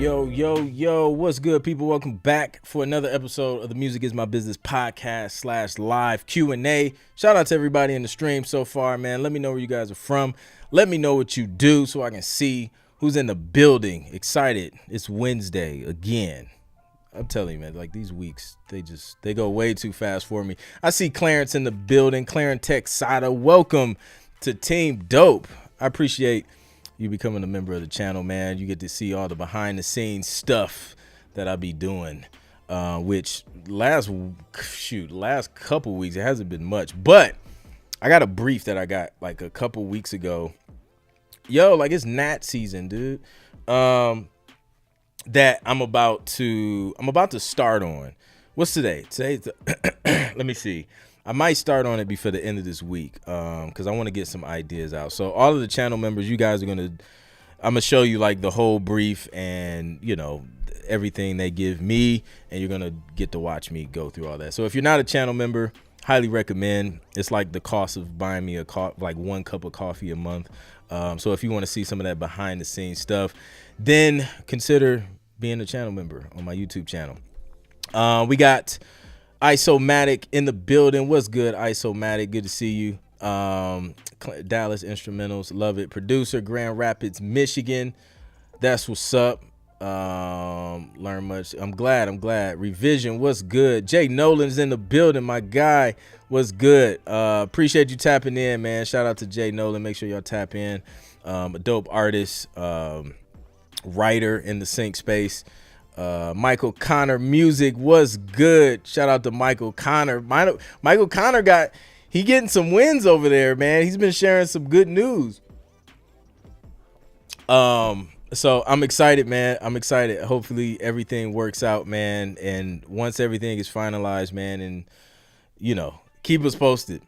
Yo, what's good, people? Welcome back for another episode of the Music is My Business podcast / live Q&A. Shout out to everybody in the stream so far, man. Let me know where you guys are from. Let me know what you do so I can see who's in the building. Excited. It's Wednesday again. I'm telling you, man, like these weeks, they go way too fast for me. I see Clarence in the building. Clarence Texada. Welcome to Team Dope. I appreciate you becoming a member of the channel, man. You get to see all the behind the scenes stuff that I be doing, which last couple weeks, it hasn't been much, but I got a brief that I got like a couple weeks ago. Yo, like it's Nat season, dude. That I'm about to start on. What's today? Today's let me see. I might start on it before the end of this week because I want to get some ideas out. So all of the channel members, you guys I'm going to show you like the whole brief and, you know, everything they give me, and you're going to get to watch me go through all that. So if you're not a channel member, highly recommend. It's like the cost of buying me like 1 cup of coffee a month. So if you want to see some of that behind the scenes stuff, then consider being a channel member on my YouTube channel. We got Isomatic in the building. What's good, Isomatic? Good to see you. Dallas Instrumentals, love it. Producer, Grand Rapids, Michigan. That's what's up. Learn much. I'm glad. Revision, what's good? Jay Nolan's in the building, my guy. What's good? Appreciate you tapping in, man. Shout out to Jay Nolan. Make sure y'all tap in. A dope artist, writer in the sync space. Michael Connor music was good. Shout out to Michael Connor. Michael Connor getting some wins over there, man. He's been sharing some good news. So I'm excited, man. I'm excited. Hopefully everything works out, man. And once everything is finalized, man, and you know, keep us posted.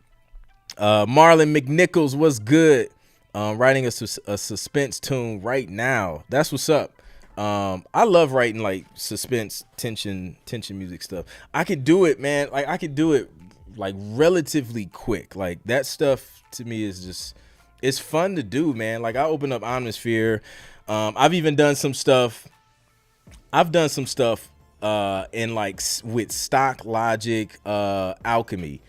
Marlon McNichols was good. Writing a suspense tune right now. That's what's up. I love writing like suspense, tension music stuff. I could do it, man. Like I could do it like relatively quick. Like that stuff to me is just, it's fun to do, man. Like I open up Omnisphere. I've even done some stuff. I've done some stuff in like with stock Logic, Alchemy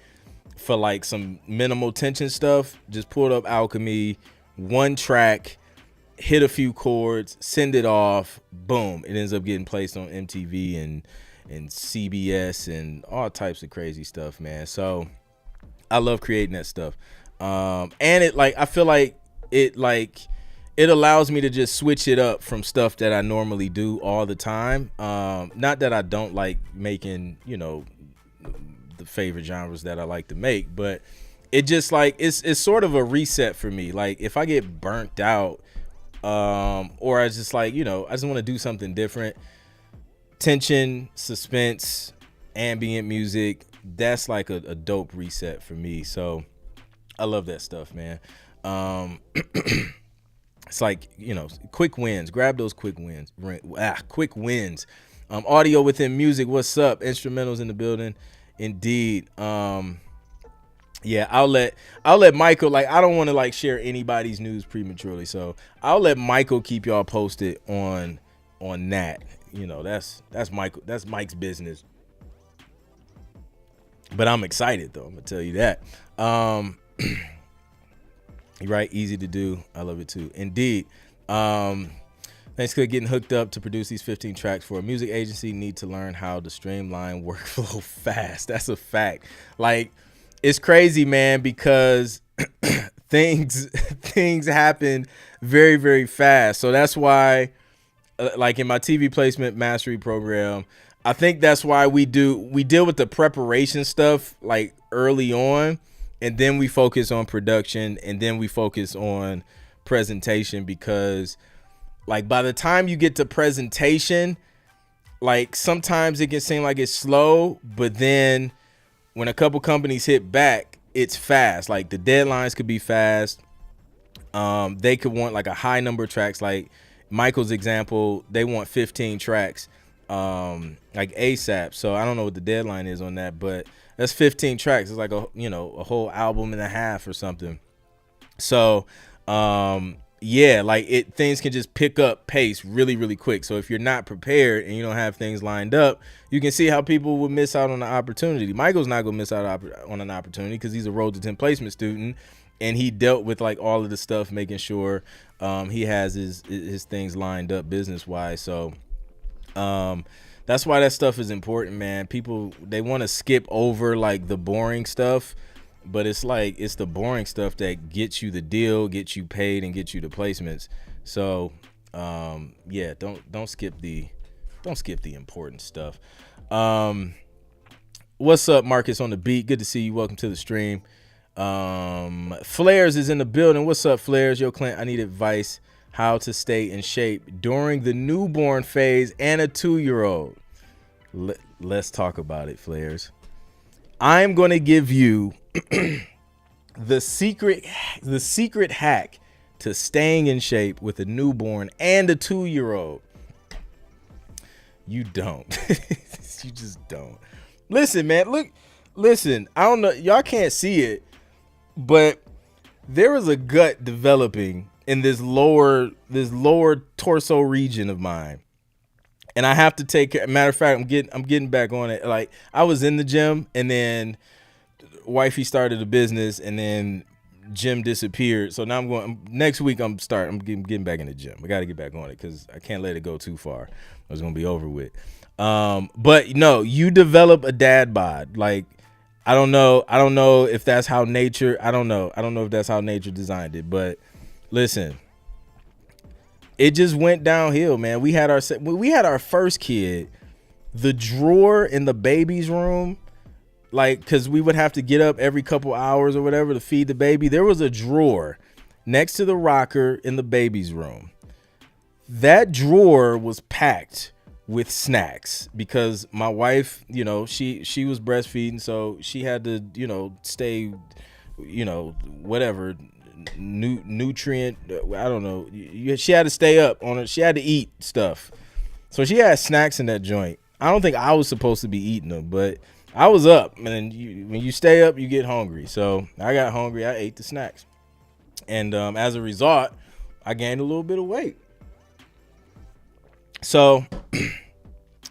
for like some minimal tension stuff. Just pulled up Alchemy, 1 track, hit a few chords, send it off, boom. It ends up getting placed on MTV and CBS and all types of crazy stuff, man. So I love creating that stuff. And it like, I feel like it allows me to just switch it up from stuff that I normally do all the time. Not that I don't like making, you know, the favorite genres that I like to make, but it just like, it's sort of a reset for me. Like if I get burnt out, or I just like, you know, I just want to do something different. Tension, suspense, ambient music, that's like a dope reset for me. So I love that stuff, man. It's like, you know, quick wins. Grab those quick wins. Quick wins. Audio within music. What's up? Instrumentals in the building. Indeed. Yeah, I'll let Michael, like I don't want to like share anybody's news prematurely, so I'll let Michael keep y'all posted on that. You know, that's Mike's business. But I'm excited though, I'm gonna tell you that. You're right, easy to do. I love it too. Indeed. Thanks for getting hooked up to produce these 15 tracks for a music agency. Need to learn how to streamline workflow fast. That's a fact. Like, it's crazy, man, because things happen very, very fast. So that's why, like in my TV placement mastery program, I think that's why we deal with the preparation stuff like early on, and then we focus on production, and then we focus on presentation, because like by the time you get to presentation, like sometimes it can seem like it's slow, but then when a couple companies hit back, it's fast. Like the deadlines could be fast. They could want like a high number of tracks. Like Michael's example, they want 15 tracks, like ASAP. So I don't know what the deadline is on that, but that's 15 tracks. It's like a whole album and a half or something. So yeah, like things can just pick up pace really, really quick. So if you're not prepared and you don't have things lined up, you can see how people would miss out on the opportunity. Michael's not gonna miss out on an opportunity because he's a Road to 10 placement student, and he dealt with like all of the stuff, making sure he has his things lined up business wise. So that's why that stuff is important, man. People, they want to skip over like the boring stuff. But it's like, it's the boring stuff that gets you the deal, gets you paid, and gets you the placements. So, yeah, don't skip the important stuff. What's up, Marcus on the beat? Good to see you. Welcome to the stream. Flares is in the building. What's up, Flares? Yo, Clint, I need advice how to stay in shape during the newborn phase and a 2-year-old. Let's talk about it, Flares. I'm going to give you the secret hack to staying in shape with a newborn and a 2-year-old. You don't. You just don't. Listen, man. Listen. I don't know. Y'all can't see it, but there is a gut developing in this lower torso region of mine. And I have to take care. Matter of fact, I'm getting back on it. Like, I was in the gym, and then wifey started a business, and then gym disappeared. So now next week I'm getting back in the gym. I got to get back on it because I can't let it go too far. It's gonna be over with. But no, you develop a dad bod. Like, I don't know if that's how nature. I don't know if that's how nature designed it. But listen. It just went downhill, man. We had our first kid, the drawer in the baby's room, like, because we would have to get up every couple hours or whatever to feed the baby. There was a drawer next to the rocker in the baby's room. That drawer was packed with snacks because my wife, she was breastfeeding, so she had to, stay, whatever. Nutrient, I don't know. She had to stay up on it. She had to eat stuff, so she had snacks in that joint. I don't think I was supposed to be eating them, but I was up. And then when you stay up, you get hungry. So I got hungry. I ate the snacks, and as a result, I gained a little bit of weight. So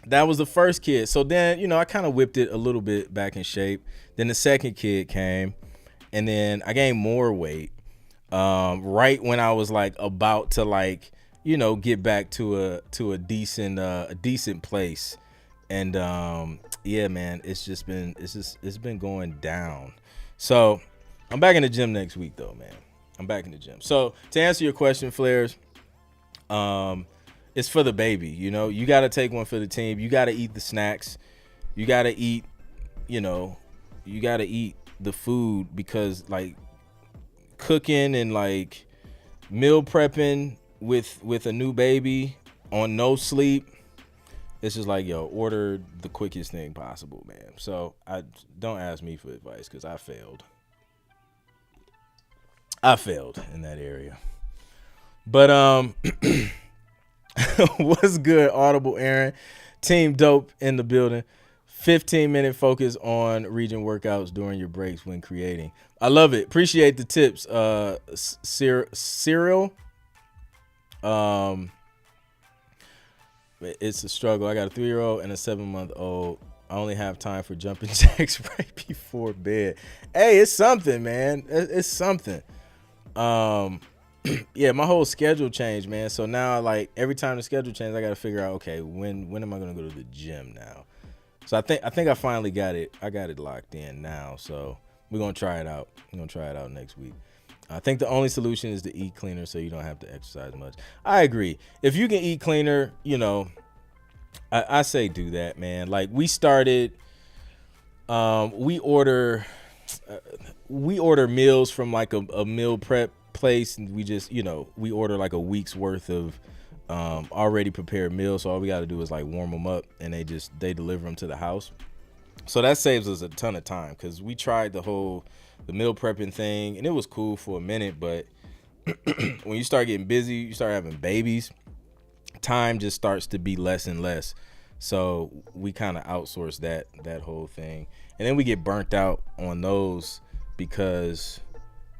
that was the first kid. So then, I kind of whipped it a little bit back in shape. Then the second kid came, and then I gained more weight. Right when I was like about to get back to a decent place. And yeah, man, it's been going down. So I'm back in the gym next week though, man. I'm back in the gym. So to answer your question, Flares, it's for the baby. You got to take one for the team. You got to eat the snacks. You got to eat, the food, because like cooking and like meal prepping with a new baby on no sleep, it's just like, order the quickest thing possible, man. So I don't ask me for advice because I failed in that area. But what's good, Audible Aaron? Team Dope in the building. 15-minute focus on region workouts during your breaks when creating. I love it. Appreciate the tips, Cyril. It's a struggle. I got a 3-year-old and a 7-month-old. I only have time for jumping jacks right before bed. Hey, it's something, man. It's something. Yeah, my whole schedule changed, man. So now, like, every time the schedule changes, I got to figure out, okay, when am I going to go to the gym now? So I think I finally got it. I got it locked in now. So we're going to try it out. We're going to try it out next week. I think the only solution is to eat cleaner so you don't have to exercise much. I agree. If you can eat cleaner, I say do that, man. Like, we started, we order meals from like a meal prep place, and we just, we order like a week's worth of already prepared meals. So all we got to do is like warm them up, and they deliver them to the house. So that saves us a ton of time, because we tried the meal prepping thing, and it was cool for a minute, but when you start getting busy, you start having babies, time just starts to be less and less. So we kind of outsource that whole thing, and then we get burnt out on those because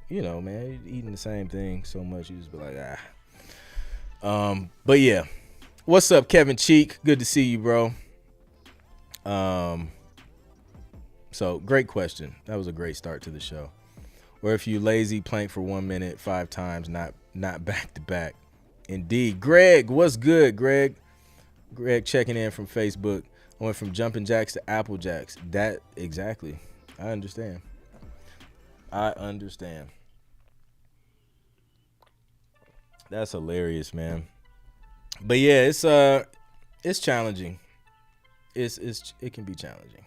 you know, man, you're eating the same thing so much, you just be like, But yeah, what's up, Kevin Cheek? Good to see you, bro. So great question. That was a great start to the show. Or if you lazy, plank for 1 minute 5 times, not back to back. Indeed. Greg, what's good, Greg? Greg checking in from Facebook. I went from jumping jacks to apple jacks. That exactly. I understand. That's hilarious, man. But yeah, it's challenging. It can be challenging.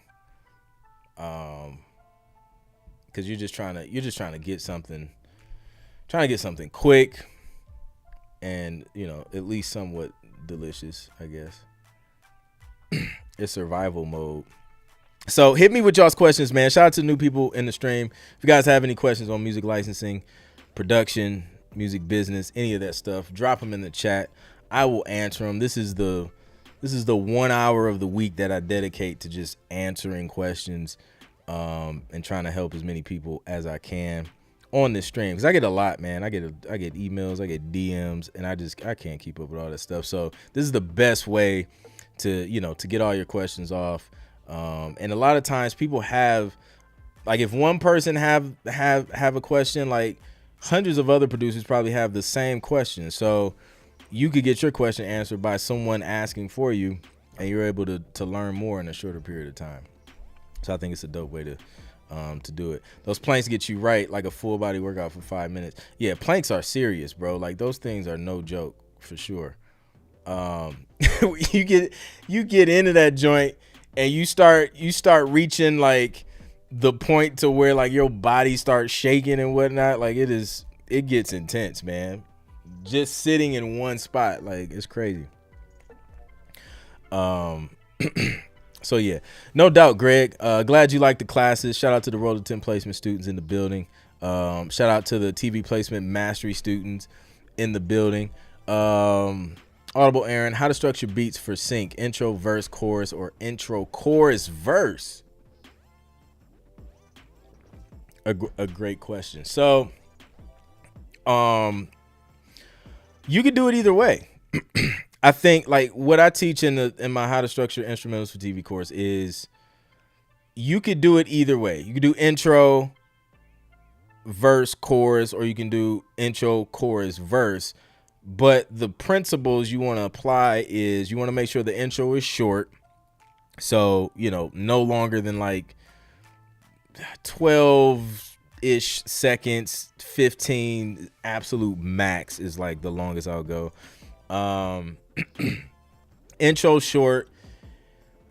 Because you're just trying to get something quick and, you know, at least somewhat delicious, I guess. It's survival mode. So hit me with y'all's questions, man. Shout out to new people in the stream. If you guys have any questions on music licensing, production, music business, any of that stuff, drop them in the chat. I will answer them. This is the 1 hour of the week that I dedicate to just answering questions and trying to help as many people as I can on this stream. Because I get a lot, man. I get emails, I get DMs, and I can't keep up with all that stuff. So this is the best way to get all your questions off. And a lot of times people have, like, if one person have a question, like hundreds of other producers probably have the same question. So you could get your question answered by someone asking for you, and you're able to learn more in a shorter period of time. So I think it's a dope way to do it. Those planks get you right, like a full body workout for 5 minutes. Yeah, planks are serious, bro. Like, those things are no joke for sure. You get into that joint and you start reaching like the point to where like your body starts shaking and whatnot. Like, it gets intense, man. Just sitting in one spot, like, it's crazy. So yeah, no doubt, Greg. Glad you like the classes. Shout out to the Roll to 10 placement students in the building. Shout out to the TV placement mastery students in the building. Audible Aaron, how to structure beats for sync: intro, verse, chorus, or intro, chorus, verse? A great question. So, you could do it either way. I think, like, what I teach in my how to structure instrumentals for TV course is you could do it either way. You could do intro, verse, chorus, or you can do intro, chorus, verse. But the principles you want to apply is you want to make sure the intro is short. So, no longer than like 12-ish seconds, 15 absolute max is like the longest I'll go. Intro short.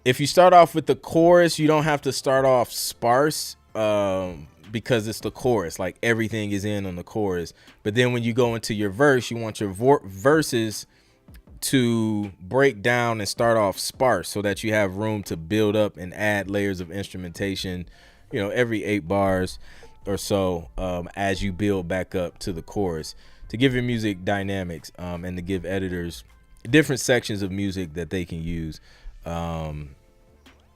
If you start off with the chorus, you don't have to start off sparse because it's the chorus. Like, everything is in on the chorus. But then when you go into your verse, you want your verses to break down and start off sparse so that you have room to build up and add layers of instrumentation, every 8 bars or so, as you build back up to the chorus, to give your music dynamics, and to give editors different sections of music that they can use.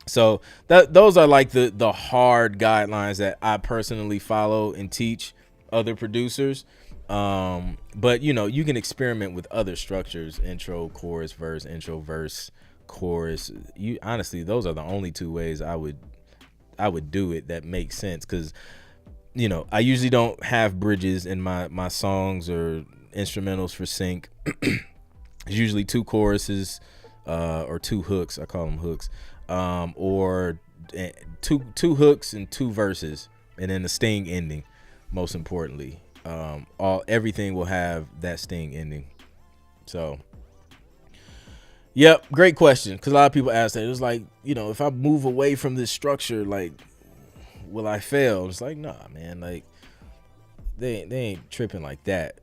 So those are like the hard guidelines that I personally follow and teach other producers. But you can experiment with other structures: intro, chorus, verse, intro, verse, chorus. Honestly, those are the only 2 ways I would do it that makes sense, because I usually don't have bridges in my songs or instrumentals for sync. It's usually 2 choruses or 2 hooks. I call them hooks. Or two hooks and 2 verses, and then the sting ending. Most importantly, everything will have that sting ending. So, yep, great question, because a lot of people ask that. It was like, if I move away from this structure, like, will I fail? It's like, nah, man. Like, they ain't tripping like that.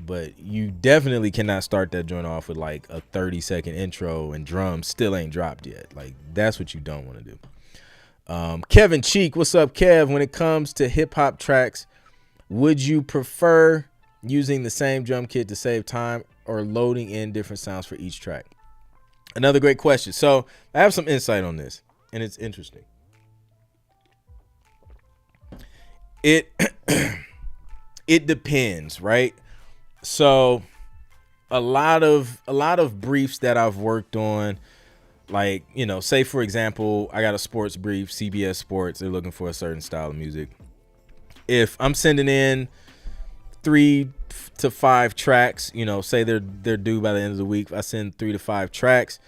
But you definitely cannot start that joint off with like a 30-second intro and drums still ain't dropped yet. Like, that's what you don't want to do. Kevin Cheek, what's up, Kev? When it comes to hip hop tracks, would you prefer using the same drum kit to save time or loading in different sounds for each track? Another great question. So I have some insight on this, and it's interesting. it depends, right? So a lot of briefs that I've worked on, like, you know, say for example, I got a sports brief, CBS Sports, they're looking for a certain style of music. If I'm sending in 3 to 5 tracks, you know, say they're due by the end of the week, I send 3 to 5 tracks.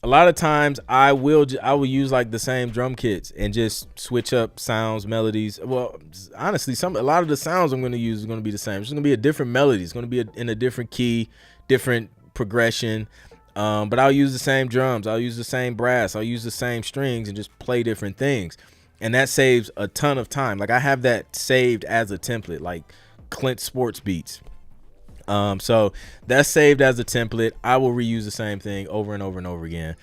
A lot of times I will use like the same drum kits and just switch up sounds, melodies. Well, honestly, a lot of the sounds I'm going to use is going to be the same. It's going to be a different melody. It's going to be in a different key, different progression. But I'll use the same drums. I'll use the same brass. I'll use the same strings and just play different things. And that saves a ton of time. Like I have that saved as a template, like Clint Sports Beats. So that's saved as a template. I will reuse the same thing over and over and over again,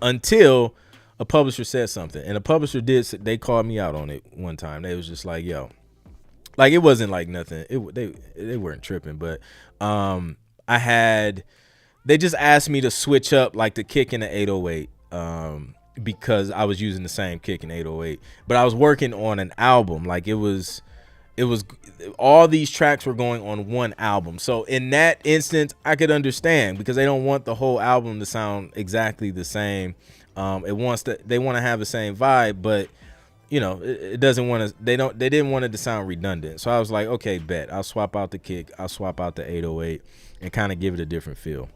until a publisher says something. And a publisher they called me out on it one time. They was just like, yo, like, it wasn't like nothing. They weren't tripping, but, they just asked me to switch up like the kick in the 808, because I was using the same kick in 808, but I was working on an album. Like it was all these tracks were going on one album. So in that instance, I could understand, because they don't want the whole album to sound exactly the same. They want to have the same vibe, but you know, it doesn't want to, they didn't want it to sound redundant. So I was like, okay, bet. I'll swap out the kick. I'll swap out the 808 and kind of give it a different feel.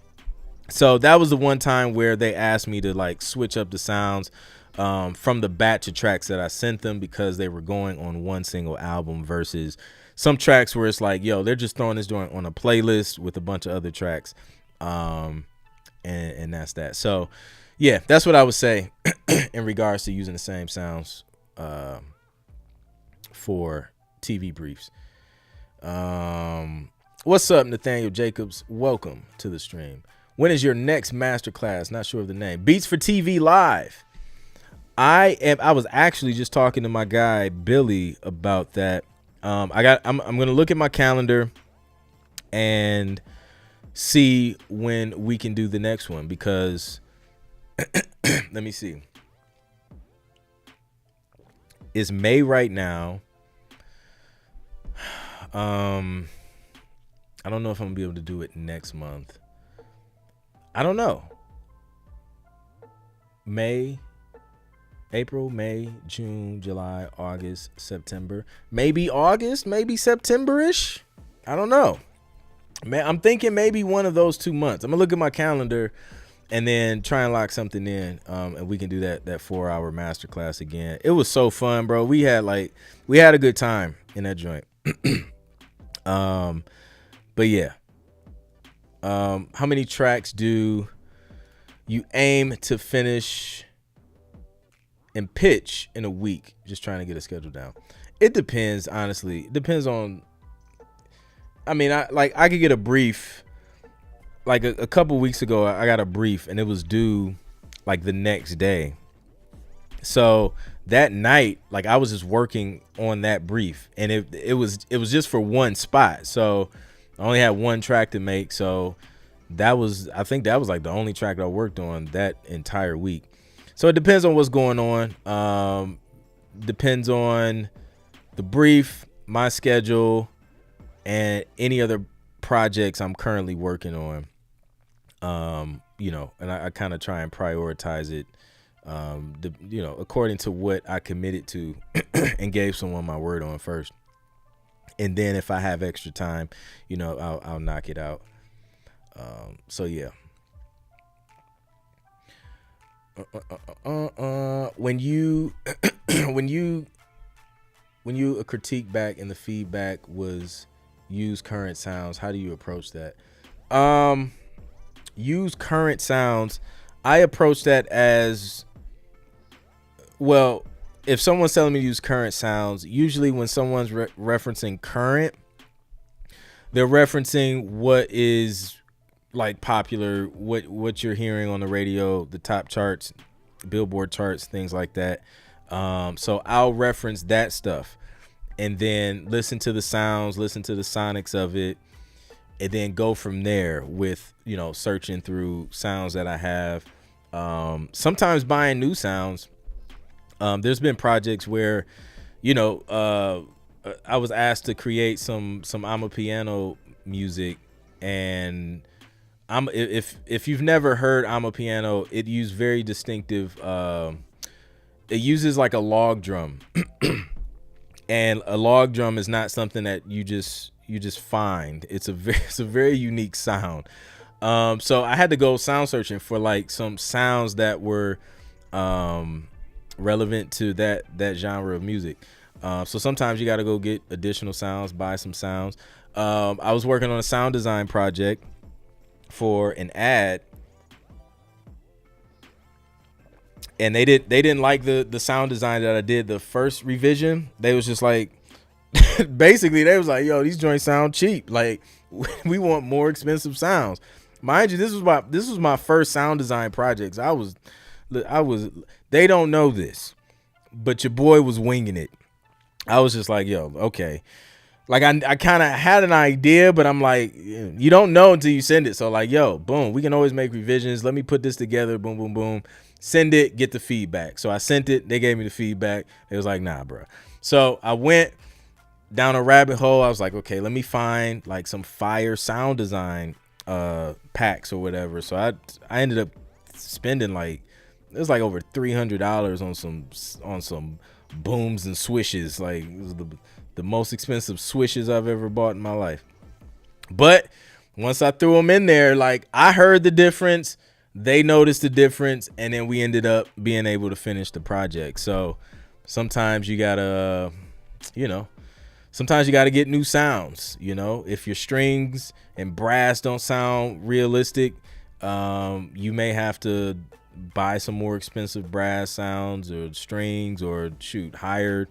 So that was the one time where they asked me to like switch up the sounds from the batch of tracks that I sent them, because they were going on one single album versus some tracks where it's like, yo, they're just throwing this joint on a playlist with a bunch of other tracks. And that's that. So yeah, that's what I would say in regards to using the same sounds for TV briefs. What's up, Nathaniel Jacobs? Welcome to the stream. When is your next masterclass? Not sure of the name. Beats for TV Live. I was actually just talking to my guy Billy about that. I'm gonna look at my calendar and see when we can do the next one, because let me see. It's May right now. I don't know if I'm gonna be able to do it next month. I don't know. April, May, June, July, August, September. Maybe August, maybe September-ish. I don't know. Man, I'm thinking maybe one of those 2 months. I'm gonna look at my calendar and then try and lock something in, and we can do that 4-hour masterclass again. It was so fun, bro. We had a good time in that joint. But yeah. How many tracks do you aim to finish and pitch in a week? Just trying to get a schedule down. It depends, honestly. It depends on, I mean, I could get a brief. Like a couple weeks ago, I got a brief and it was due like the next day. So that night, like I was just working on that brief, and it was just for one spot. So I only had one track to make. So I think that was like the only track that I worked on that entire week. So it depends on what's going on. Depends on the brief, my schedule, and any other projects I'm currently working on. You know, and I kind of try and prioritize it, you know, according to what I committed to and gave someone my word on first. And then if I have extra time, you know, I'll knock it out. So yeah. When you a critique back and the feedback was use current sounds, how do you approach that? Use current sounds. I approach that as, well, if someone's telling me to use current sounds, usually when someone's referencing current, they're referencing what is like popular, what you're hearing on the radio, the top charts, Billboard charts, things like that. So I'll reference that stuff and then listen to the sounds, listen to the sonics of it, and then go from there with, you know, searching through sounds that I have. Sometimes buying new sounds. There's been projects where, you know, I was asked to create some Amapiano music, and if you've never heard Amapiano, it uses very distinctive. It uses like a log drum, and a log drum is not something that you just find. It's a very unique sound. So I had to go sound searching for like some sounds that were relevant to that genre of music. So sometimes you got to go get additional sounds, buy some sounds. I was working on a sound design project for an ad, and they didn't like the sound design that I did the first revision. They was just like, basically they was like, yo, these joints sound cheap. Like, we want more expensive sounds. Mind you, this was my first sound design projects. I was they don't know this, but your boy was winging it. I was just like, yo, okay. Like, I kind of had an idea, but I'm like, you don't know until you send it. So like, yo, boom, we can always make revisions. Let me put this together. Boom, boom, boom. Send it, get the feedback. So I sent it. They gave me the feedback. It was like, nah, bro. So I went down a rabbit hole. I was like, okay, let me find like some fire sound design packs or whatever. So I ended up spending like, it was like over $300 on some booms and swishes. Like, it was the most expensive swishes I've ever bought in my life. But once I threw them in there, like, I heard the difference, they noticed the difference, and then we ended up being able to finish the project. So sometimes you gotta, sometimes you gotta get new sounds. If your strings and brass don't sound realistic, you may have to buy some more expensive brass sounds or strings, or hire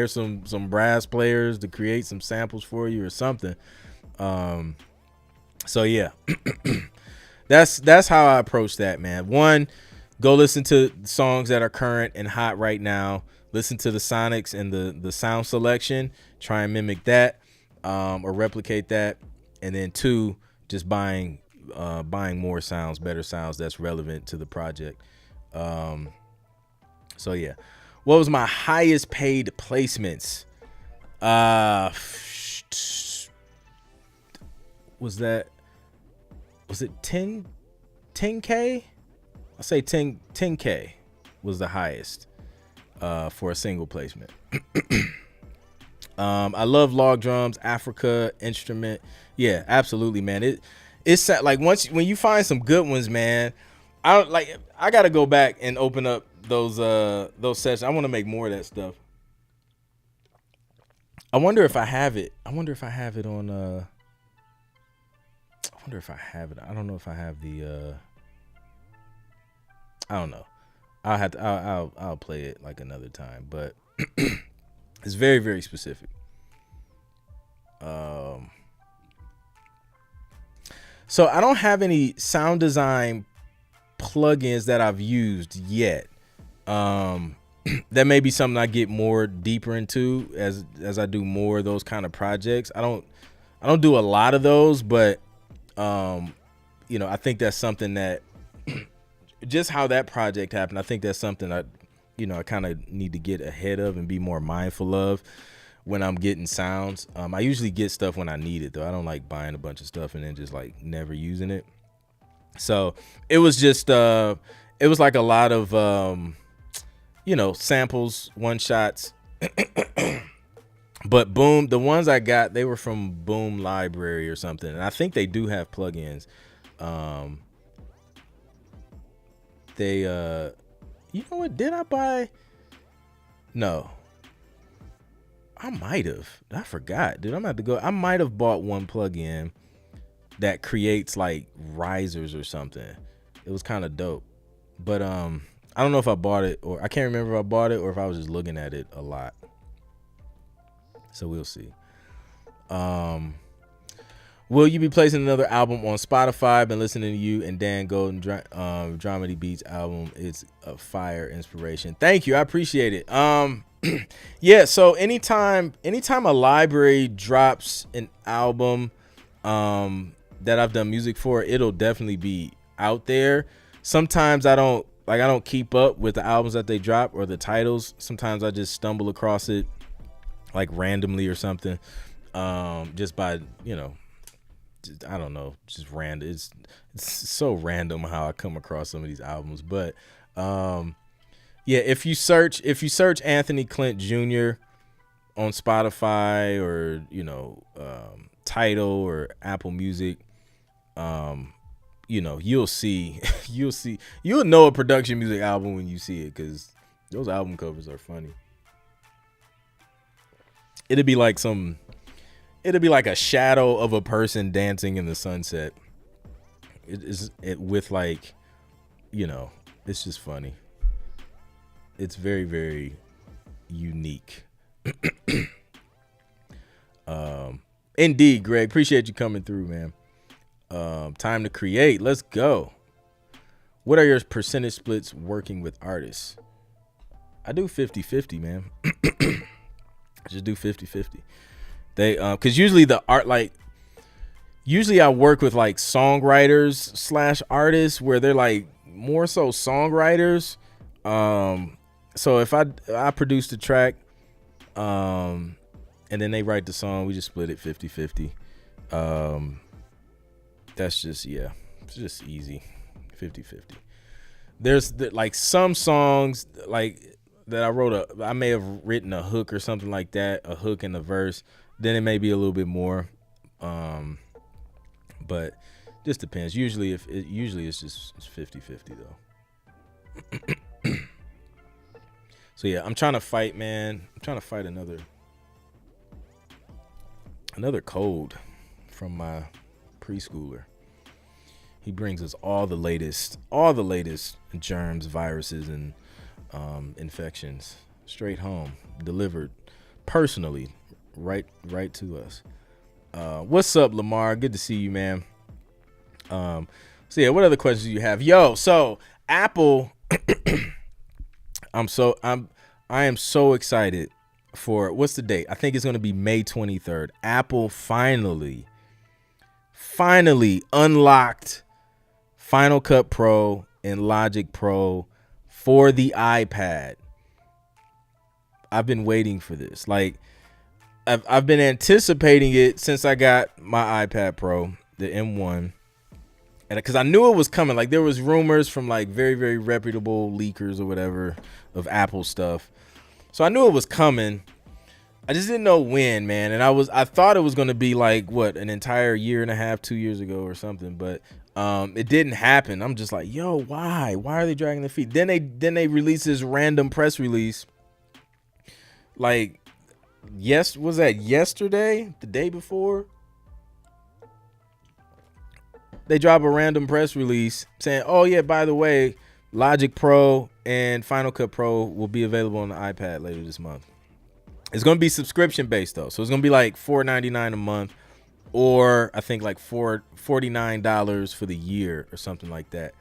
some brass players to create some samples for you or something. So yeah, that's how I approach that, man. One, go listen to songs that are current and hot right now. Listen to the sonics and the sound selection. Try and mimic that, or replicate that. And then two, just buying more sounds, better sounds that's relevant to the project. So yeah. What was my highest paid placements? Was it 10K? I'll say 10K was the highest for a single placement. I love log drums, Africa instrument. Yeah, absolutely, man. It's like when you find some good ones, man. I gotta go back and open up those sessions. I want to make more of that stuff. I wonder if I have it. I wonder if I have it on. I wonder if I have it. I don't know if I have the. I don't know. I'll have to. I'll play it like another time. But it's very, very specific. So I don't have any sound design plugins that I've used yet. That may be something I get more deeper into as I do more of those kind of projects. I don't do a lot of those, but I think that's something that just how that project happened. I think that's something I kind of need to get ahead of and be more mindful of when I'm getting sounds. I usually get stuff when I need it, though. I don't like buying a bunch of stuff and then just like never using it. So it was just it was like a lot of samples, one shots. But Boom, the ones I got, they were from Boom Library or something, and I think they do have plugins. They you know what, did I buy? No, I might have. I forgot, dude. I'm gonna have to go. I might have bought one plugin that creates like risers or something. It was kind of dope, but I don't know if I bought it, or I can't remember if I bought it or if I was just looking at it a lot. So we'll see. Will you be placing another album on Spotify? I've been listening to you and Dan Golden Dramedy Beats album. It's a fire inspiration. Thank you. I appreciate it. Yeah, so anytime a library drops an album that I've done music for, it'll definitely be out there. Sometimes I don't like I don't keep up with the albums that they drop or the titles. Sometimes I just stumble across it like randomly or something, just by, you know, I don't know, just random. It's so random how I come across some of these albums. But yeah, if you search Anthony Clint Jr. on Spotify or, you know, Tidal or Apple Music, you know, you'll know a production music album when you see it, because those album covers are funny. It'd be like a shadow of a person dancing in the sunset. It with, like, you know, it's just funny. It's very, very unique. Indeed, Greg, appreciate you coming through, man. Time to create. Let's go. What are your percentage splits working with artists? I do 50-50, man. I just do 50-50. They because usually I work with like songwriters / artists where they're like more so songwriters. So if I produce the track, and then they write the song, we just split it 50-50. That's just, yeah, it's just easy. 50-50. There's like some songs like that I may have written a hook or something like that, a hook and a verse. Then it may be a little bit more, but just depends. Usually it's just 50-50 though. So yeah, I'm trying to fight, man. I'm trying to fight another cold from my preschooler. He brings us all the latest germs, viruses, and infections straight home, delivered personally, right to us. What's up, Lamar? Good to see you, man. So yeah, what other questions do you have? Yo, so Apple, I am so excited for, what's the date? I think it's going to be May 23rd. Apple finally unlocked Final Cut Pro and Logic Pro for the iPad. I've been waiting for this. Like, I've been anticipating it since I got my iPad Pro, the M1. And because I knew it was coming. Like, there was rumors from like very, very reputable leakers or whatever of Apple stuff. So I knew it was coming. I just didn't know when, man. And I thought it was going to be like, what, an entire year and a half, 2 years ago or something. But it didn't happen. I'm just like, yo, why? Why are they dragging their feet? Then they released this random press release. Like, was that yesterday? The day before? They drop a random press release saying, oh yeah, by the way, Logic Pro and Final Cut Pro will be available on the iPad later this month. It's going to be subscription based though. So it's going to be like $4.99 a month, or I think like $49 for the year or something like that.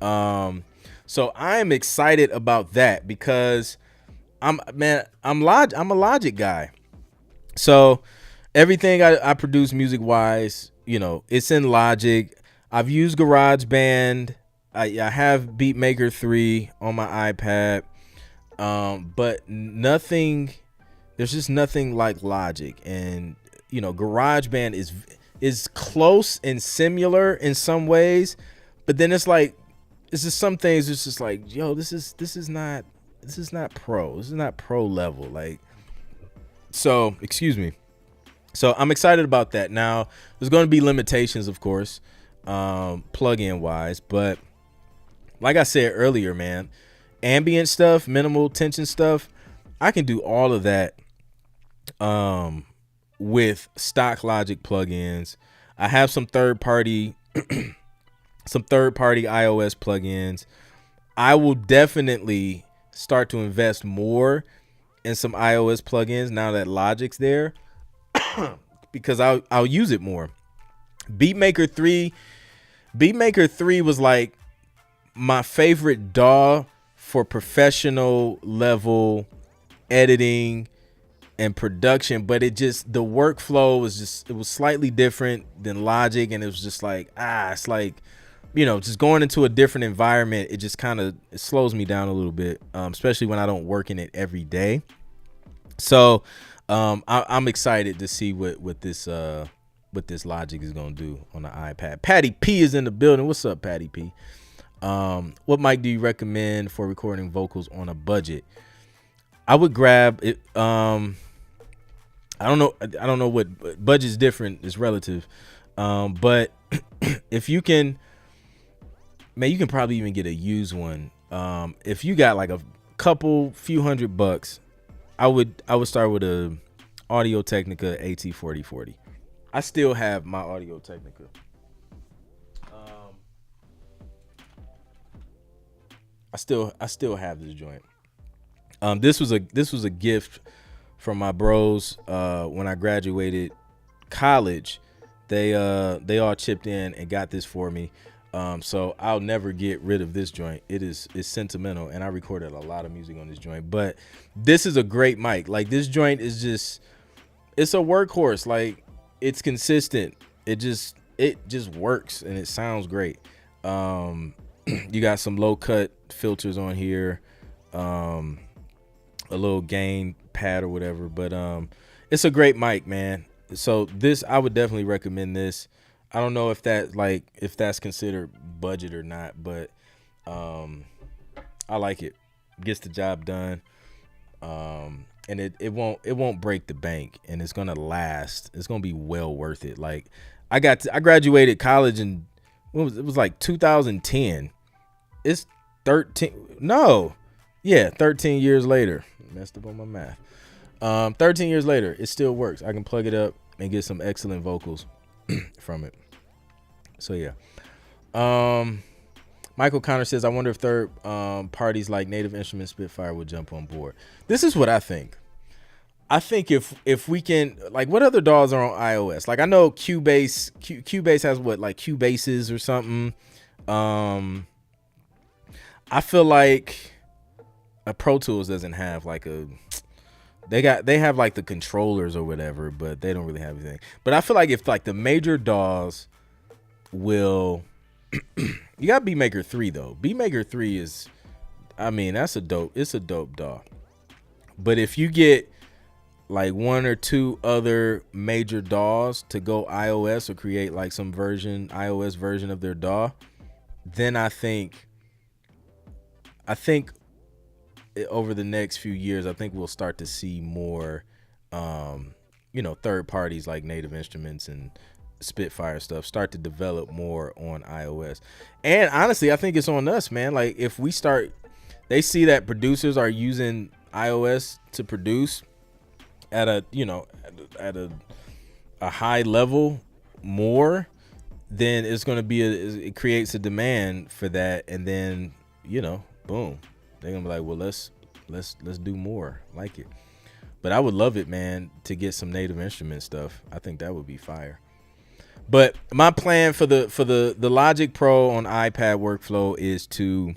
So I am excited about that because I'm a Logic guy. So everything I produce music wise, you know, it's in Logic. I've used GarageBand. I have Beatmaker 3 on my iPad. But there's just nothing like Logic. And, you know, GarageBand is close and similar in some ways, but then it's just some things it's just like, yo, this is not pro. This is not pro level. Like, so, excuse me. So I'm excited about that. Now, there's going to be limitations, of course, plug-in wise, but like I said earlier, man, ambient stuff, minimal tension stuff, I can do all of that with stock Logic plugins. I have some third-party iOS plugins. I will definitely start to invest more in some iOS plugins now that Logic's there. Because I'll use it more. Beatmaker 3 was like my favorite DAW for professional level editing and production, but the workflow was it was slightly different than Logic, and it was just like, it's like just going into a different environment, it just kind of slows me down a little bit, especially when I don't work in it every day. So I'm excited to see what this Logic is gonna do on the iPad. Patty P is in the building. What's up, Patty P? What mic do you recommend for recording vocals on a budget? I would grab it. I don't know what budget's different. It's relative. But if you can, man, you can probably even get a used one. If you got like a few $100, I would start with a Audio Technica AT4040. I still have my Audio Technica. I still have this joint. This was a gift from my bros when I graduated college. They all chipped in and got this for me. So I'll never get rid of this joint. It's sentimental, and I recorded a lot of music on this joint. But this is a great mic. Like, this joint is it's a workhorse. Like, it's consistent. It just works, and it sounds great. You got some low cut filters on here, a little gain pad or whatever. But it's a great mic, man. So I would definitely recommend this. I don't know if that's considered budget or not, but I like it. Gets the job done. And it won't break the bank, and it's gonna last. It's gonna be well worth it. Like, I graduated college in it was like 2010. It's 13 years later. Messed up on my math. 13 years later, it still works. I can plug it up and get some excellent vocals from it. So yeah. Michael Connor says, I wonder if third parties like Native Instruments, Spitfire would jump on board. This is what I think. I think if we can, like, what other DAWs are on iOS? Like, I know Cubase has what, like Cubases or something. I feel like a Pro Tools doesn't have like they have like the controllers or whatever, but they don't really have anything. But I feel like if like the major DAWs will, you got beatmaker 3 though. beatmaker 3 is, I mean, it's a dope DAW. But if you get like one or two other major DAWs to go iOS or create like some iOS version of their DAW, then I think over the next few years, I think we'll start to see more, third parties like Native Instruments and Spitfire stuff start to develop more on iOS. And honestly, I think it's on us, man. Like, if they see that producers are using iOS to produce at a high level more, then it's going to be it creates a demand for that, and then boom, they're gonna be like, well, let's do more like it. But I would love it, man, to get some Native Instrument stuff. I think that would be fire. But my plan for the Logic Pro on iPad workflow is to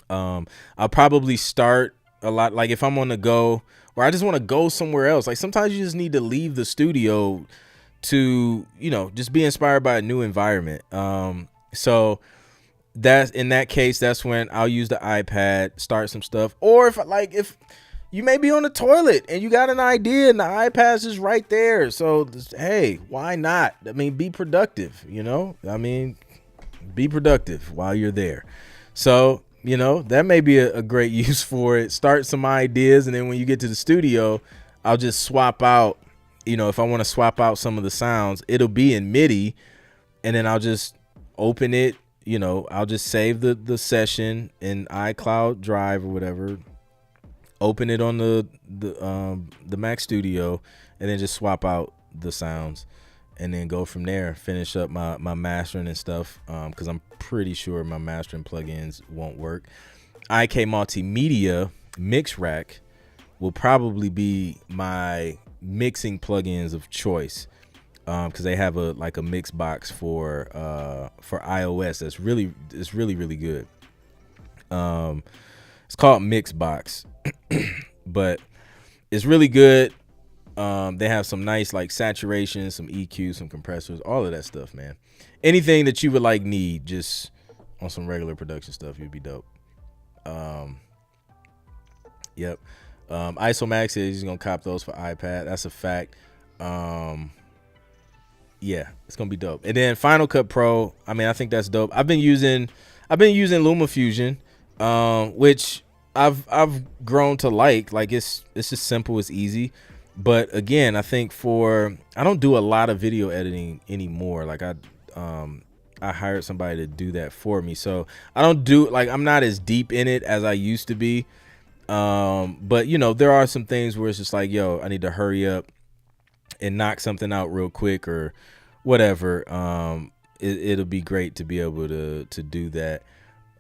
I'll probably start a lot, like if I'm on the go or I just want to go somewhere else. Like, sometimes you just need to leave the studio to just be inspired by a new environment. So in that case, that's when I'll use the iPad, start some stuff. Or if you may be on the toilet and you got an idea and the iPad's just right there. So, hey, why not? I mean, be productive, be productive while you're there. So, that may be a great use for it. Start some ideas. And then when you get to the studio, I'll just swap out, if I want to swap out some of the sounds, it'll be in MIDI. And then I'll just open it. I'll just save the session in iCloud Drive or whatever, open it on the Mac Studio, and then just swap out the sounds, and then go from there. Finish up my mastering and stuff, because I'm pretty sure my mastering plugins won't work. IK Multimedia Mix Rack will probably be my mixing plugins of choice. Because they have a mix box for iOS that's really good. It's called Mixbox, but it's really good. They have some nice like saturation, some EQ, some compressors, all of that stuff, man. Anything that you would like need just on some regular production stuff, you'd be dope. Yep. Isomax says he's gonna cop those for iPad. That's a fact. Yeah, it's gonna be dope. And then Final Cut Pro, I mean, I think that's dope. I've been using LumaFusion, which I've grown to like. Like it's just simple, it's easy. But again, I think I don't do a lot of video editing anymore. Like I hired somebody to do that for me. So I don't do, like, I'm not as deep in it as I used to be. But you know, there are some things where it's just like, yo, I need to hurry up and knock something out real quick or whatever. It'll be great to be able to do that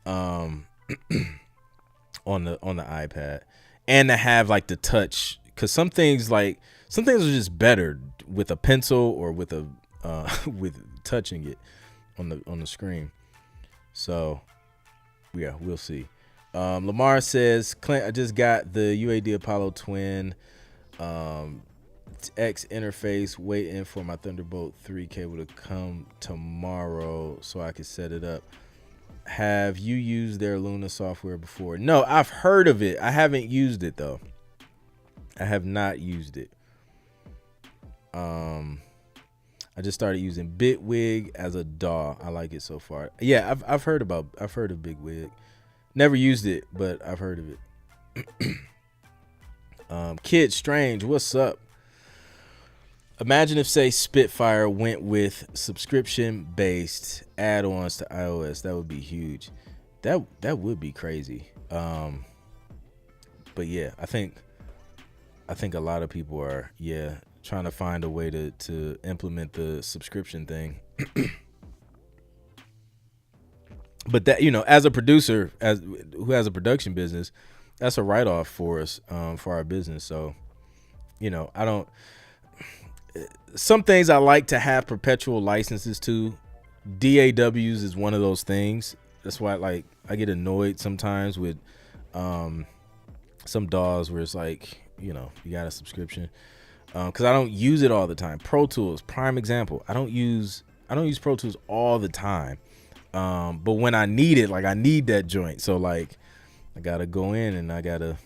on the iPad, and to have like the touch, because some things are just better with a pencil or with a with touching it on the screen. So yeah, we'll see. Lamar says, Clint, I just got the UAD Apollo Twin X interface, waiting for my Thunderbolt 3 cable to come tomorrow so I can set it up. Have you used their Luna software before? No, I've heard of it. I haven't used it though. I have not used it. I just started using Bitwig as a DAW. I like it so far. Yeah, I've heard of Bitwig. Never used it, but I've heard of it. Kid Strange, what's up? Imagine if, say, Spitfire went with subscription-based add-ons to iOS. That would be huge. That would be crazy. But yeah, I think a lot of people are trying to find a way to implement the subscription thing. But that, you know, as a producer, who has a production business, that's a write-off for us, for our business. So, you know, some things I like to have perpetual licenses to. DAWs is one of those things. That's why I get annoyed sometimes with some DAWs where it's like, you know, you got a subscription, because I don't use it all the time. Pro Tools, prime example. I don't use Pro Tools all the time, but when I need it, like I need that joint, so like I gotta go in and I gotta,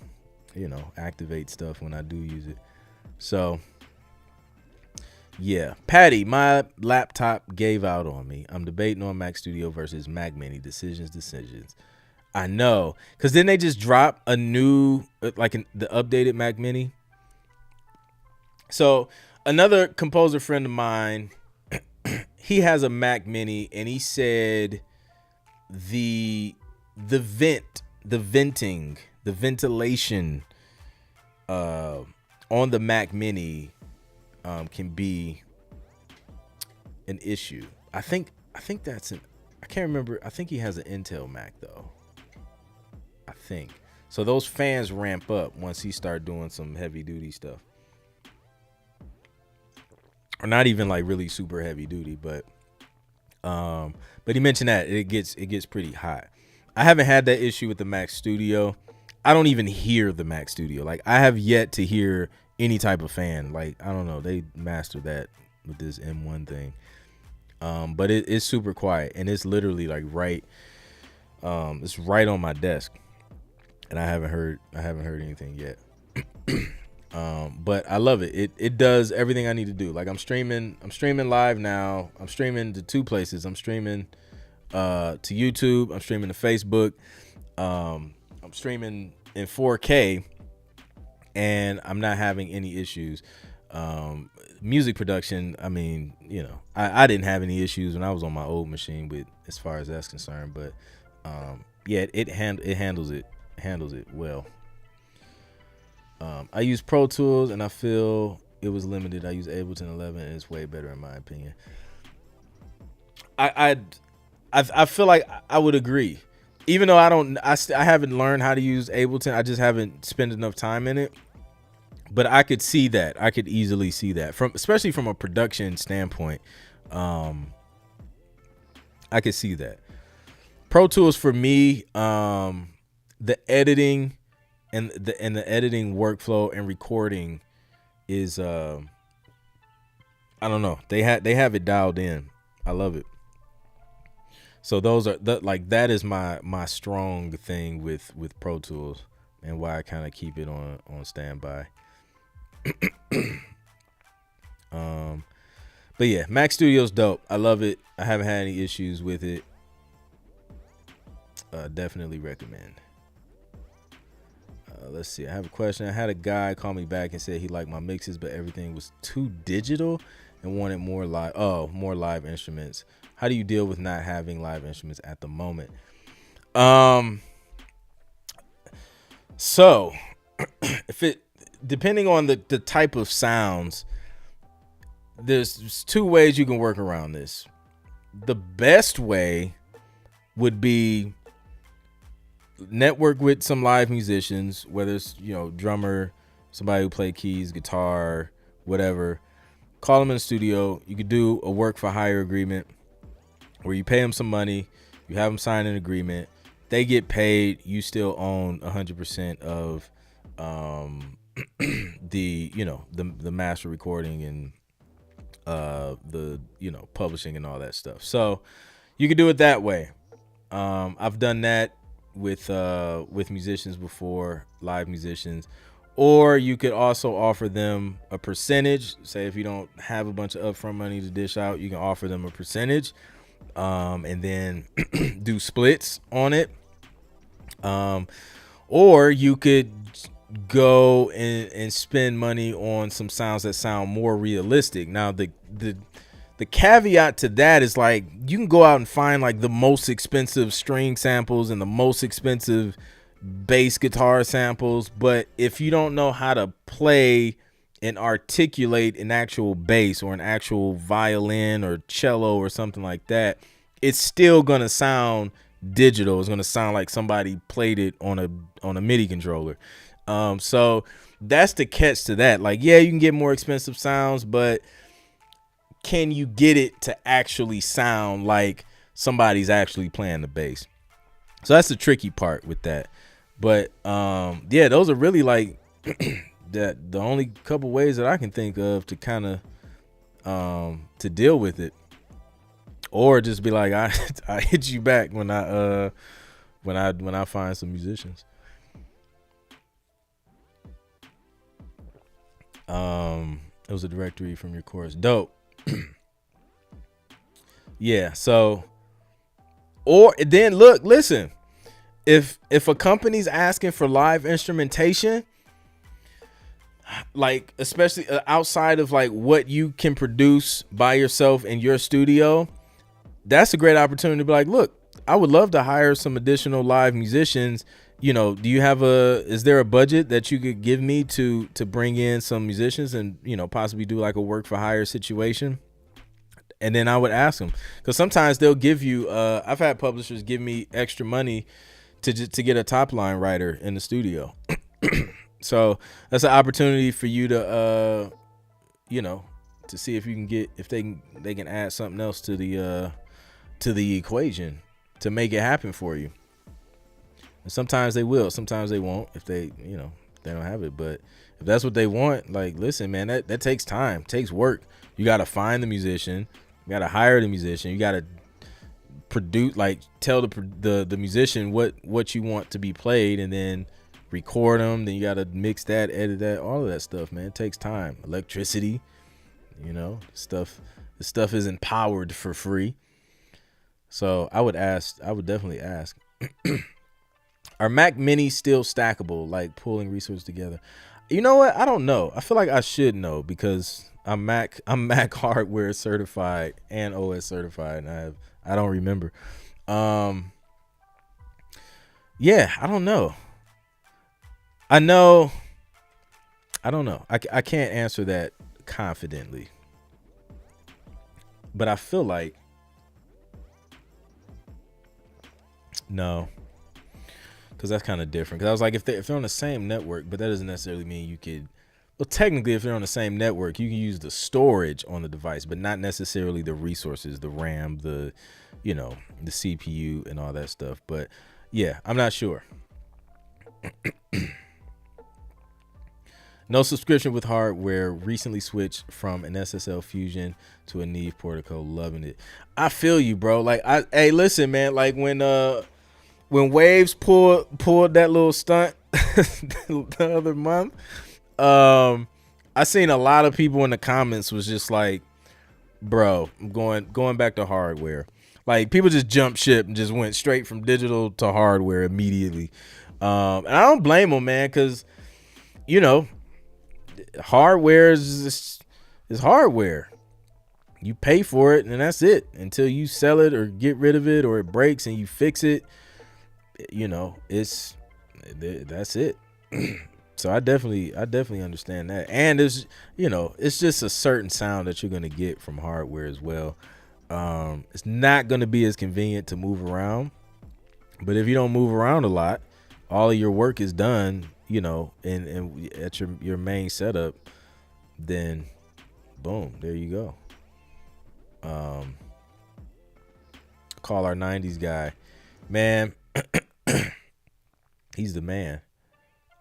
you know, activate stuff when I do use it. So yeah, Patty, my laptop gave out on me. I'm debating on Mac Studio versus Mac Mini. Decisions. I know, because then they just drop a new, the updated Mac Mini. So another composer friend of mine, he has a Mac Mini, and he said the ventilation on the Mac Mini can be an issue. I think that's I can't remember. I think he has an Intel Mac though. I think. So those fans ramp up once he start doing some heavy duty stuff. Or not even like really super heavy duty, but he mentioned that it gets pretty hot. I haven't had that issue with the Mac Studio. I don't even hear the Mac Studio. Like, I have yet to hear any type of fan. Like, I don't know, they mastered that with this M1 thing. But it's super quiet, and it's literally like it's right on my desk, and I haven't heard anything yet. But I love it. It does everything I need to do. Like, I'm streaming live now. I'm streaming to two places. I'm streaming to YouTube. I'm streaming to Facebook. I'm streaming in 4K, and I'm not having any issues. Music production, I mean, you know, I didn't have any issues when I was on my old machine, but as far as that's concerned, but yeah, it handles it well. I use Pro Tools, and I feel it was limited. I use Ableton 11, and it's way better in my opinion. I feel like I would agree, even though I haven't learned how to use Ableton. I just haven't spent enough time in it. But I could see that. I could easily see that, especially from a production standpoint. I could see that. Pro Tools for me, the editing and the editing workflow and recording is I don't know. They have it dialed in. I love it. So those are like that is my strong thing with Pro Tools and why I kind of keep it on standby. But yeah, Mac Studio's dope. I love it. I haven't had any issues with it. Definitely recommend. Let's see. I have a question. I had a guy call me back and said he liked my mixes, but everything was too digital and wanted more live. Oh, more live instruments. How do you deal with not having live instruments at the moment? So if it depending on the type of sounds, there's two ways you can work around this. The best way would be network with some live musicians, whether it's, drummer, somebody who play keys, guitar, whatever. Call them in the studio. You could do a work for hire agreement where you pay them some money, you have them sign an agreement, they get paid, you still own 100% of the master recording and the publishing and all that stuff. So you could do it that way. I've done that with musicians before, live musicians. Or you could also offer them a percentage. Say if you don't have a bunch of upfront money to dish out, you can offer them a percentage, and then do splits on it. Or you could go and spend money on some sounds that sound more realistic. Now the caveat to that is like you can go out and find like the most expensive string samples and the most expensive bass guitar samples, but if you don't know how to play and articulate an actual bass or an actual violin or cello or something like that, it's still gonna sound digital. It's gonna sound like somebody played it on a MIDI controller. So that's the catch to that. Like, yeah, you can get more expensive sounds, but can you get it to actually sound like somebody's actually playing the bass? So that's the tricky part with that. But yeah, those are really like the only couple ways that I can think of to kind of to deal with it, or just be like, I hit you back when I find some musicians. It was a directory from your course. Dope. Yeah. So, or then listen. If a company's asking for live instrumentation, like especially outside of like what you can produce by yourself in your studio, that's a great opportunity to be like, look, I would love to hire some additional live musicians. Do you have is there a budget that you could give me to bring in some musicians and, possibly do like a work for hire situation? And then I would ask them, because sometimes they'll give you, I've had publishers give me extra money to get a top line writer in the studio. So that's an opportunity for you to to see if you can get, if they can add something else to the equation to make it happen for you. And sometimes they will, sometimes they won't, if they don't have it. But if that's what they want, like, listen, man, that takes time, takes work. You got to find the musician, you got to hire the musician, you got to produce, like, tell the musician what you want to be played, and then record them. Then you got to mix that, edit that, all of that stuff, man. It takes time, electricity, stuff. The stuff isn't powered for free. So I would definitely ask. Are Mac Mini still stackable, like pulling resources together? You know what? I don't know. I feel like I should know because I'm Mac hardware certified and OS certified, and I don't remember. Yeah, I don't know. I don't know. I can't answer that confidently, but I feel like no. Because that's kind of different. Because I was like, if they're on the same network, but that doesn't necessarily mean you could. Well, technically, if they're on the same network, you can use the storage on the device, but not necessarily the resources, the RAM, the CPU and all that stuff. But yeah, I'm not sure. No subscription with hardware. Recently switched from an SSL Fusion to a Neve Portico. Loving it. I feel you, bro. Like, hey, listen, man. Like when Waves pulled that little stunt the other month, I seen a lot of people in the comments was just like, bro, I'm going back to hardware. Like, people just jumped ship and just went straight from digital to hardware immediately. And I don't blame them, man, because, you know, hardware is hardware. You pay for it and that's it until you sell it or get rid of it or it breaks and you fix it. You know, that's it. So I definitely understand that. And there's, you know, it's just a certain sound that you're going to get from hardware as well. It's not going to be as convenient to move around, but if you don't move around a lot, all of your work is done, you know, and at your main setup, then boom, there you go. Call our 90s guy, man. He's the man.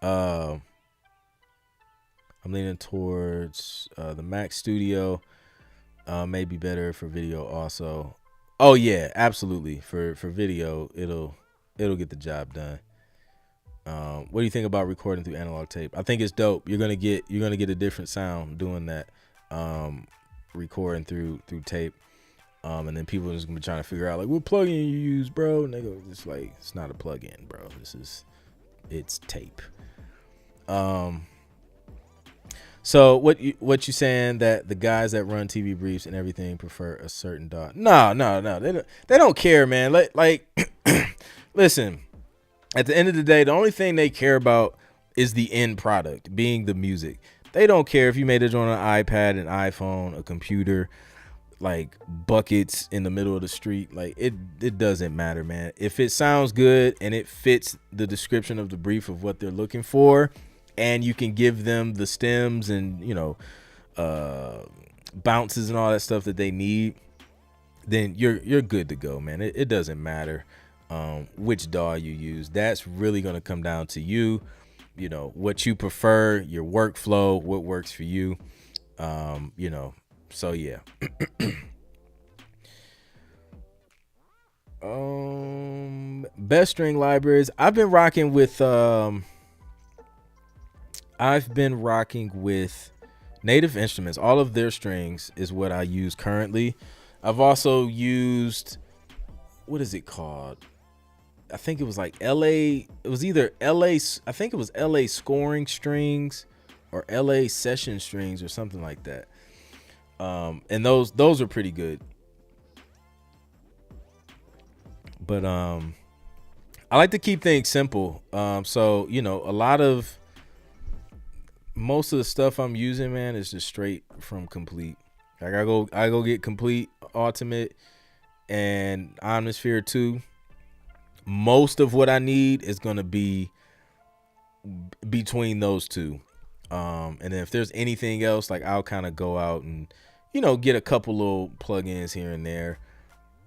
I'm leaning towards the Mac Studio. May be better for video also. Oh yeah, absolutely. For video, it'll get the job done. What do you think about recording through analog tape? I think it's dope. You're gonna get a different sound doing that. Recording through tape. And then people are just gonna be trying to figure out like what plugin you use, bro. And they go, it's like, it's not a plugin, bro. It's tape. So what you saying that the guys that run TV briefs and everything prefer a certain dot? No. They don't care, man. Like listen, at the end of the day, the only thing they care about is the end product, being the music. They don't care if you made it on an iPad, an iPhone, a computer, like buckets in the middle of the street. Like it doesn't matter, man. If it sounds good and it fits the description of the brief of what they're looking for, and you can give them the stems and, you know, bounces and all that stuff that they need, then you're good to go, man. It doesn't matter which DAW you use. That's really going to come down to you, you know, what you prefer, your workflow, what works for you, you know. So yeah. Best string libraries. I've been rocking with Native Instruments. All of their strings is what I use currently. I've also used, what is it called? I think it was like LA. It was either LA. I think it was LA scoring strings or LA session strings or something like that. And those are pretty good. But I like to keep things simple. So, you know, most of the stuff I'm using, man, is just straight from Complete. Like I go get Complete Ultimate and Omnisphere 2. Most of what I need is gonna be between those two. And then if there's anything else, like I'll kind of go out and, you know, get a couple little plugins here and there.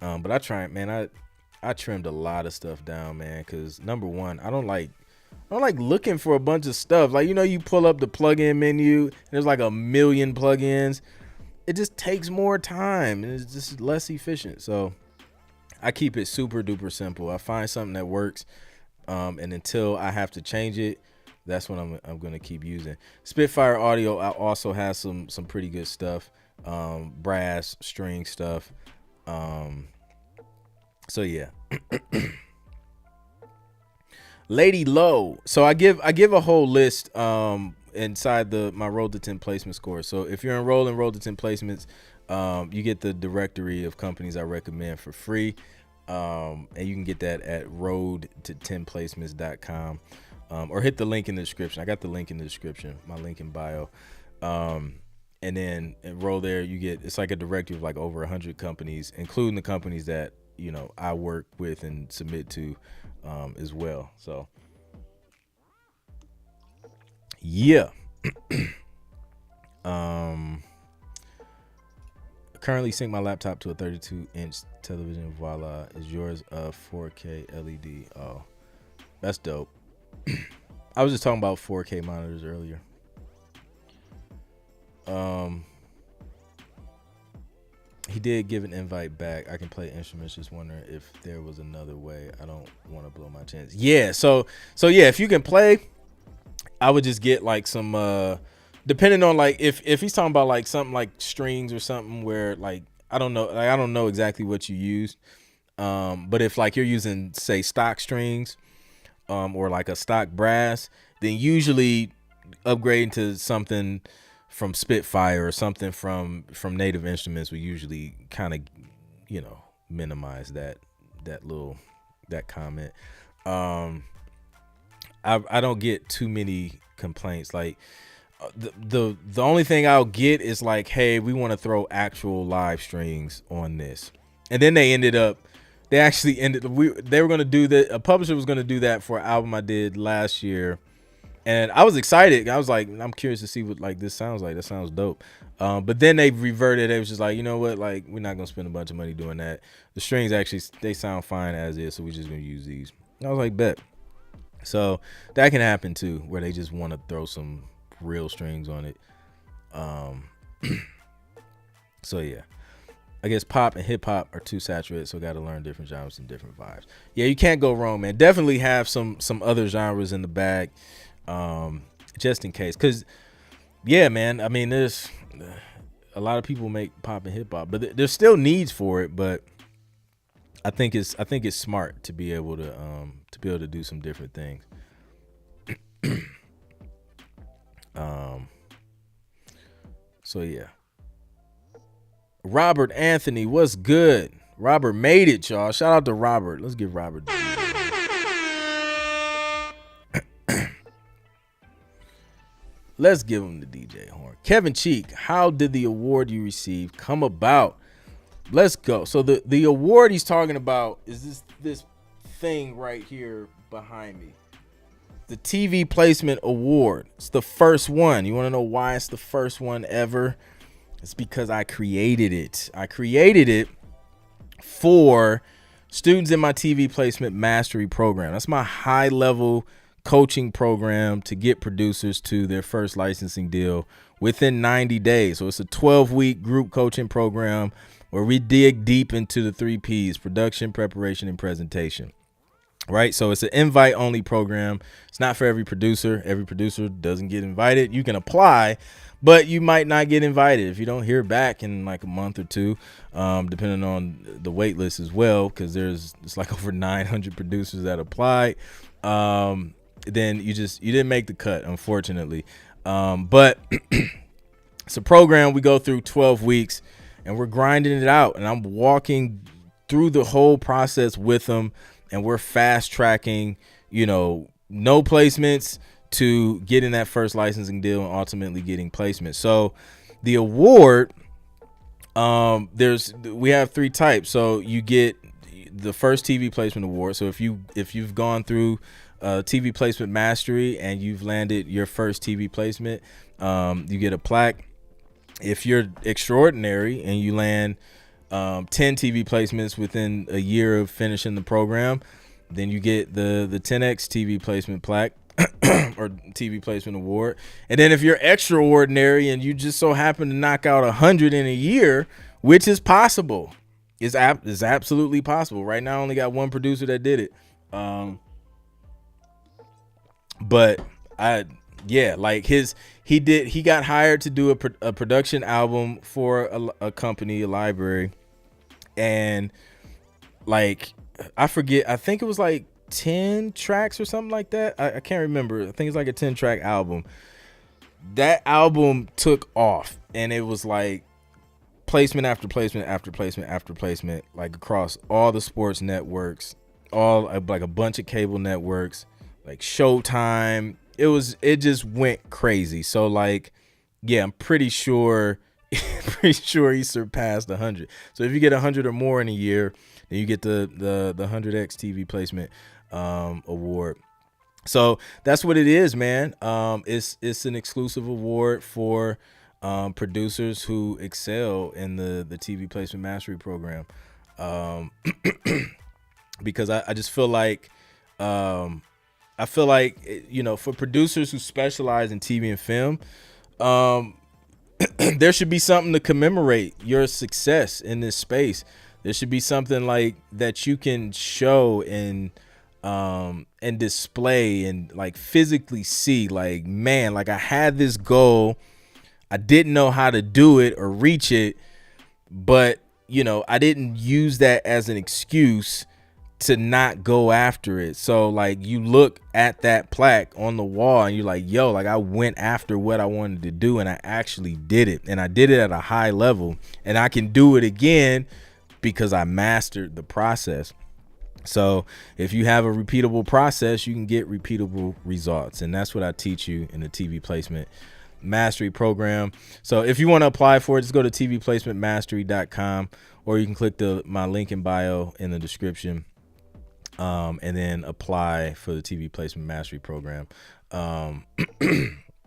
But I trimmed a lot of stuff down, man, because number one, I don't like looking for a bunch of stuff. Like, you know, you pull up the plugin menu and there's like a million plugins. It just takes more time and it's just less efficient. So I keep it super duper simple. I find something that works, and until I have to change it, that's what I'm gonna keep using. Spitfire Audio also has some pretty good stuff, brass string stuff. So yeah. Lady Low. So I give a whole list inside my Road to 10 placement score. So if you're enrolled in Road to 10 placements, you get the directory of companies I recommend for free. And you can get that at roadto10placements.com, or hit the link in the description. I got the link in the description, my link in bio. And then enroll there. It's like a directory of like over 100 companies, including the companies that, you know, I work with and submit to as well. So yeah. Currently sync my laptop to a 32-inch television. Voila. Is yours a 4K LED? Oh, that's dope. I was just talking about 4K monitors earlier. Um, he did give an invite back. I can play instruments. Just wondering if there was another way. I don't want to blow my chance. Yeah. So yeah, if you can play, I would just get like some. Depending on like if he's talking about like something like strings or something where like I don't know, like I don't know exactly what you use. But if like you're using say stock strings, or like a stock brass, then usually upgrading to something from Spitfire or something from Native Instruments will usually kind of, minimize that comment. I don't get too many complaints. Like the only thing I'll get is like, hey, we want to throw actual live strings on this, and then they were going to do that. A publisher was going to do that for an album I did last year. And I was excited. I was like, I'm curious to see what like this sounds like. That sounds dope. But then they reverted. It was just like, you know what? Like, we're not going to spend a bunch of money doing that. The strings actually, they sound fine as is. So we're just going to use these. I was like, bet. So that can happen too, where they just want to throw some real strings on it. So yeah. I guess pop and hip hop are too saturated, so got to learn different genres and different vibes. Yeah, you can't go wrong, man. Definitely have some other genres in the bag, just in case. Cause yeah, man. I mean, there's a lot of people make pop and hip hop, but there's still needs for it. But I think it's smart to be able to do some different things. So yeah. Robert Anthony, what's good? Robert made it, y'all. Shout out to Robert. Let's give Robert. Let's give him the DJ horn. Kevin Cheek, how did the award you received come about? Let's go. So the award he's talking about is this thing right here behind me. The TV Placement Award. It's the first one. You want to know why it's the first one ever? It's because I created it. I created it for students in my TV Placement Mastery Program. That's my high-level coaching program to get producers to their first licensing deal within 90 days. So it's a 12-week group coaching program where we dig deep into the 3 Ps: production, preparation, and presentation. Right? So it's an invite-only program. It's not for every producer. Every producer doesn't get invited. You can apply, but you might not get invited if you don't hear back in like a month or two, depending on the wait list as well, because it's like over 900 producers that applied. Then you didn't make the cut, unfortunately. But it's a program we go through 12 weeks, and we're grinding it out, and I'm walking through the whole process with them, and we're fast tracking, no placements to getting that first licensing deal and ultimately getting placement. So the award, we have 3 types. So you get the first TV placement award. So if you've gone through TV placement mastery and you've landed your first TV placement, you get a plaque. If you're extraordinary and you land 10 TV placements within a year of finishing the program, then you get the 10X TV placement plaque or TV placement award. And then if you're extraordinary and you just so happen to knock out 100 in a year, which is possible, is absolutely possible. Right now I only got one producer that did it. But he got hired to do a production album for a company, a library, and like I forget, I think it was like 10 tracks or something like that. I can't remember. I think it's like a 10-track album. That album took off, and it was like placement after placement after placement after placement, like across all the sports networks, all like a bunch of cable networks, like Showtime. It just went crazy. So like, yeah, I'm pretty sure he surpassed 100. So if you get 100 or more in a year, then you get the 100X TV placement award. So that's what it is, man. It's an exclusive award for producers who excel in the TV placement mastery program. Because I just feel like for producers who specialize in TV and film, there should be something to commemorate your success in this space. There should be something like that you can show and display and like physically see, like, man, like I had this goal. I didn't know how to do it or reach it, but you know, I didn't use that as an excuse to not go after it. So like you look at that plaque on the wall and you're like, yo, like I went after what I wanted to do and I actually did it, and I did it at a high level, and I can do it again because I mastered the process. So if you have a repeatable process, you can get repeatable results, and that's what I teach you in the TV placement mastery program. So if you want to apply for it, just go to tvplacementmastery.com, or you can click my link in bio in the description, and then apply for the TV placement mastery program.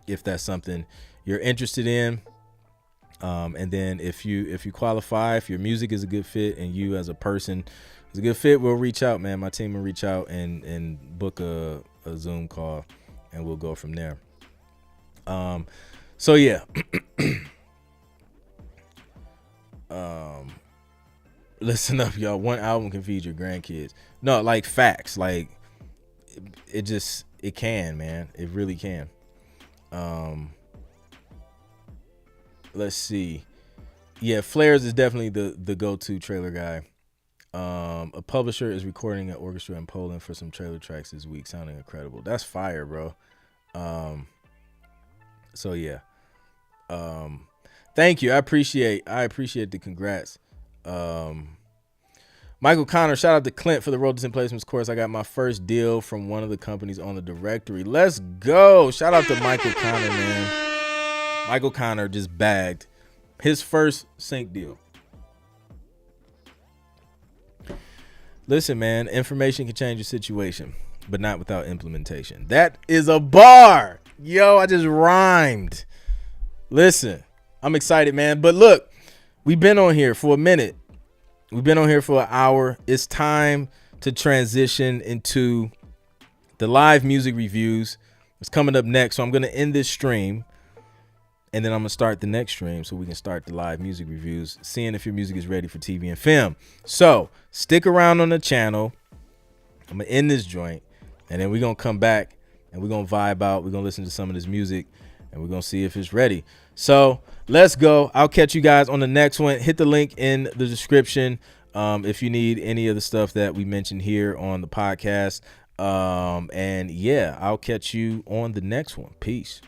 If that's something you're interested in. And then if you qualify, if your music is a good fit and you as a person is a good fit, we'll reach out, man. My team will reach out and book a Zoom call, and we'll go from there. So yeah. Listen up, y'all. One album can feed your grandkids. No, like facts. Like it can, man. It really can. Let's see. Yeah, Flares is definitely the go-to trailer guy. A publisher is recording an orchestra in Poland for some trailer tracks this week, sounding incredible. That's fire, bro. So yeah. Thank you. I appreciate the congrats. Michael Connor, shout out to Clint for the Road to 10 Placements course. I got my first deal from one of the companies on the directory. Let's go. Shout out to Michael Connor, man. Michael Connor just bagged his first sync deal. Listen, man, information can change your situation, but not without implementation. That is a bar. Yo, I just rhymed. Listen, I'm excited, man. But look, we've been on here for a minute. We've been on here for an hour. It's time to transition into the live music reviews. It's coming up next. So I'm going to end this stream, and then I'm going to start the next stream so we can start the live music reviews, seeing if your music is ready for TV and film. So stick around on the channel. I'm going to end this joint, and then we're going to come back, and we're going to vibe out. We're going to listen to some of this music, and we're going to see if it's ready. So let's go. I'll catch you guys on the next one. Hit the link in the description if you need any of the stuff that we mentioned here on the podcast. And yeah, I'll catch you on the next one. Peace.